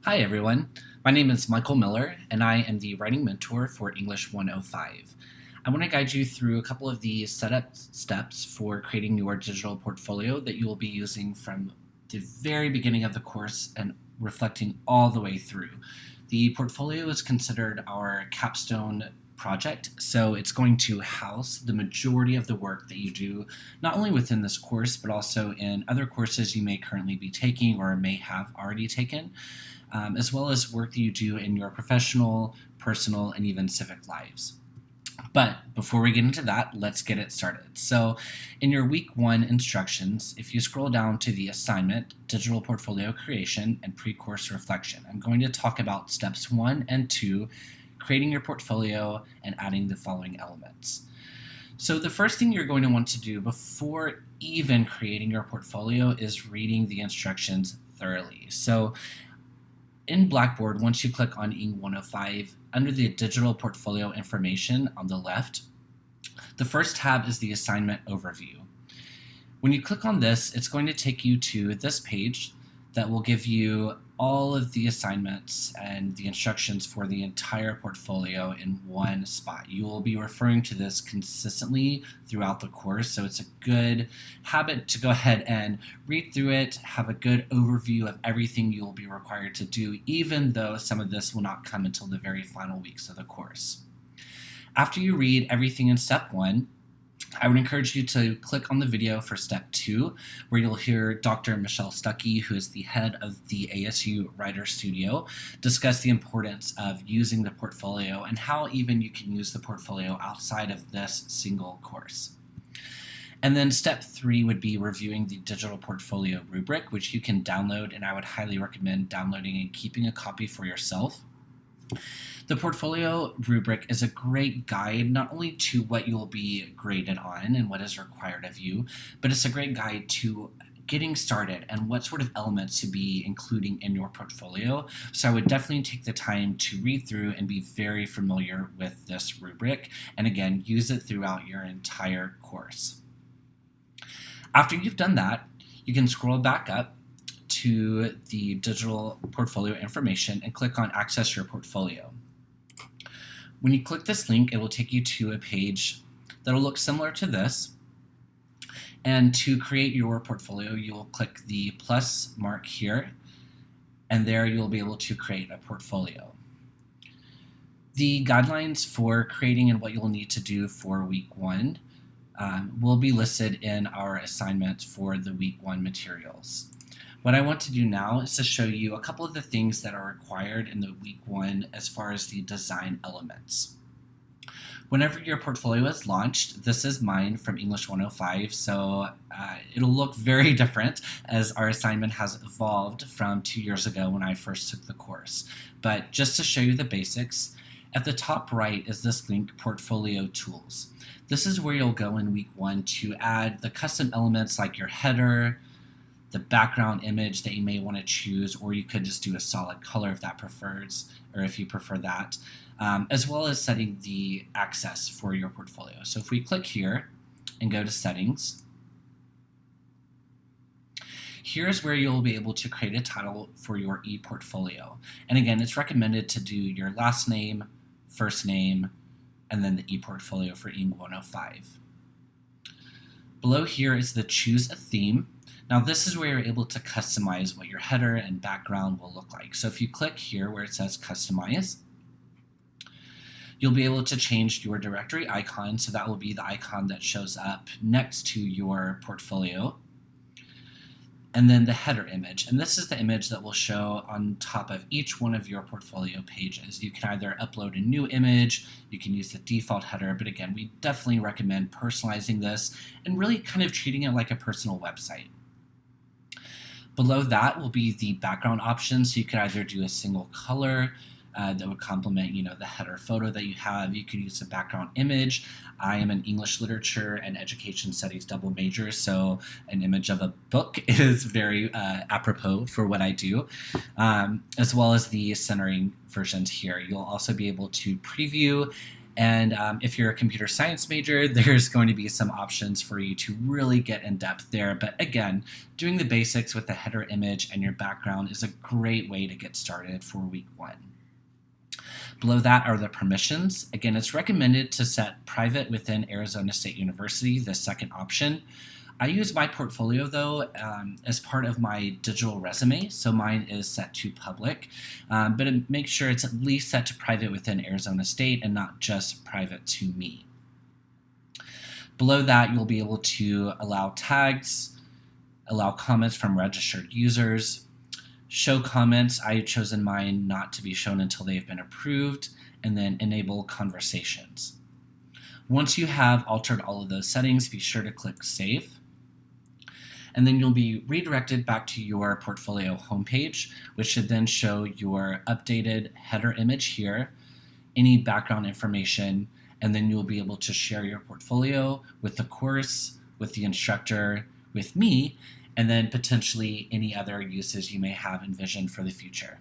Hi everyone, my name is Michael Miller and I am the writing mentor for English 105. I want to guide you through a couple of the setup steps for creating your digital portfolio that you will be using from the very beginning of the course and reflecting all the way through. The portfolio is considered our capstone project, so it's going to house the majority of the work that you do, not only within this course, but also in other courses you may currently be taking or may have already taken, as well as work that you do in your professional, personal, and even civic lives. But before we get into that, let's get it started. So, in your week one instructions, if you scroll down to the assignment, digital portfolio creation, and pre course reflection, I'm going to talk about steps 1 and 2, creating your portfolio and adding the following elements. So, the first thing you're going to want to do before even creating your portfolio is reading the instructions thoroughly. So, in Blackboard, once you click on Eng 105, under the digital portfolio information on the left, the first tab is the assignment overview. When you click on this, it's going to take you to this page that will give you all of the assignments and the instructions for the entire portfolio in one spot. You will be referring to this consistently throughout the course, so it's a good habit to go ahead and read through it, have a good overview of everything you will be required to do, even though some of this will not come until the very final weeks of the course. After you read everything in step 1, I would encourage you to click on the video for step 2, where you'll hear Dr. Michelle Stuckey, who is the head of the ASU Writer Studio, discuss the importance of using the portfolio and how even you can use the portfolio outside of this single course. And then step 3 would be reviewing the digital portfolio rubric, which you can download, and I would highly recommend downloading and keeping a copy for yourself. The portfolio rubric is a great guide not only to what you will be graded on and what is required of you, but it's a great guide to getting started and what sort of elements to be including in your portfolio. So I would definitely take the time to read through and be very familiar with this rubric, and again, use it throughout your entire course. After you've done that, you can scroll back up to the digital portfolio information and click on Access Your Portfolio. When you click this link, it will take you to a page that'll look similar to this. And to create your portfolio, you'll click the plus mark here, and there you'll be able to create a portfolio. The guidelines for creating and what you'll need to do for week 1 will be listed in our assignment for the week 1 materials. What I want to do now is to show you a couple of the things that are required in the week 1 as far as the design elements. Whenever your portfolio is launched, this is mine from English 105, so it'll look very different as our assignment has evolved from 2 years ago when I first took the course. But just to show you the basics, at the top right is this link, Portfolio Tools. This is where you'll go in week 1 to add the custom elements like your header, the background image that you may want to choose, or you could just do a solid color if that prefers, or if you prefer that, as well as setting the access for your portfolio. So if we click here and go to settings, here's where you'll be able to create a title for your ePortfolio. And again, it's recommended to do your last name, first name, and then the ePortfolio for Eng 105. Below here is the Choose a Theme. Now this is where you're able to customize what your header and background will look like. So if you click here where it says Customize, you'll be able to change your directory icon, so that will be the icon that shows up next to your portfolio. And then the header image, and this is the image that will show on top of each one of your portfolio pages. You can either upload a new image, you can use the default header, but again, we definitely recommend personalizing this and really kind of treating it like a personal website. Below that will be the background options, so you could either do a single color that would complement, the header photo that you have. You could use a background image. I am an English literature and education studies double major, so an image of a book is very apropos for what I do, as well as the centering versions here. You'll also be able to preview And if you're a computer science major, there's going to be some options for you to really get in depth there. But again, doing the basics with the header image and your background is a great way to get started for week 1. Below that are the permissions. Again, it's recommended to set private within Arizona State University, the second option. I use my portfolio, though, as part of my digital resume, so mine is set to public, but make sure it's at least set to private within Arizona State and not just private to me. Below that, you'll be able to allow tags, allow comments from registered users, show comments. I've chosen mine not to be shown until they've been approved, and then enable conversations. Once you have altered all of those settings, be sure to click Save. And then you'll be redirected back to your portfolio homepage, which should then show your updated header image here, any background information, and then you'll be able to share your portfolio with the course, with the instructor, with me, and then potentially any other uses you may have envisioned for the future.